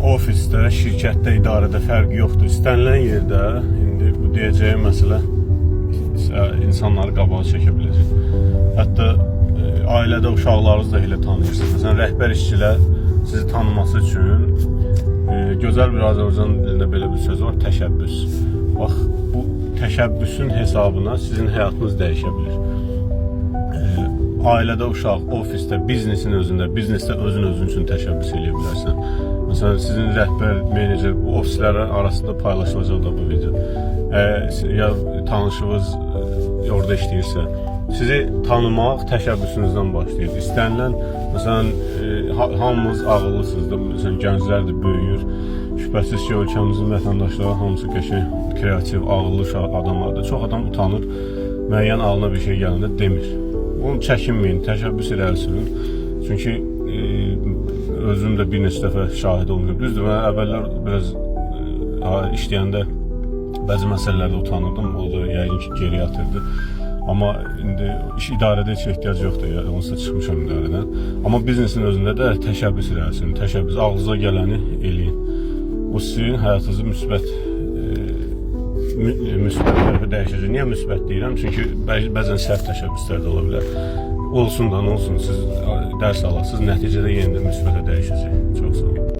ofisdə, şirkətdə, idarədə fərqi yoxdur. İstənilən yerdə indi bu deyəcəyim məsələ insanları qabağa çəkə bilər. Hətta ailədə uşaqlarınızla elə tanıyırsınız. Məsələn, rəhbər işçilər sizi tanıması üçün gözəl bir Azərbaycan dilində belə bir söz var, təşəbbüs. Bax, bu təşəbbüsün hesabına sizin həyatınız dəyişə bilir. Ailədə uşaq, ofisdə, biznesin özündə, biznesdə özün üçün təşəbbüs edə bilərsən. Məsələn, sizin rəhbər, menecer, ofislər arasında paylaşılacaq da bu video. Ya tanışınız orada işləyirsə, sizi tanımaq təşəbbüsünüzdən başlayır. İstənilən, məsələn, hamımız ağıllısınızdır, məsələn, gənclərdir, böyüyür. Şübhəsiz ki, ölkəmizin vətəndaşları hamısı qəşəng, kreativ, ağıllı adamlardır. Çox adam utanır, müəyyən ağlına bir şey gələndə demir. Onu çəkinməyin, təşəbbüs irəli sürün. Çünki özüm də bir neçə dəfə şahid olmuyorum. Düzdür, mən əvvəllər biraz işləyəndə bəzi məsələlərdə utanırdım. O da yəqin ki, geri atırdı. Amma indi idarədə heç ehtiyac yoxdur. Onsuz da çıxmışam idarədən. Amma biznesin özündə də təşəbbüs irəli sürün. Təşəbbüs, ağzınıza gələni eləyin. Bu sizin həyatınızı müsbət tərəfə dəyişəcək. Niyə müsbət deyirəm? Çünki bəzən səhv təşəbbüslər də ola bilər. Olsun da, nə olsun, siz dərs alasınız, nəticədə yenə də müsbətə dəyişəcək. Çox sağ olun.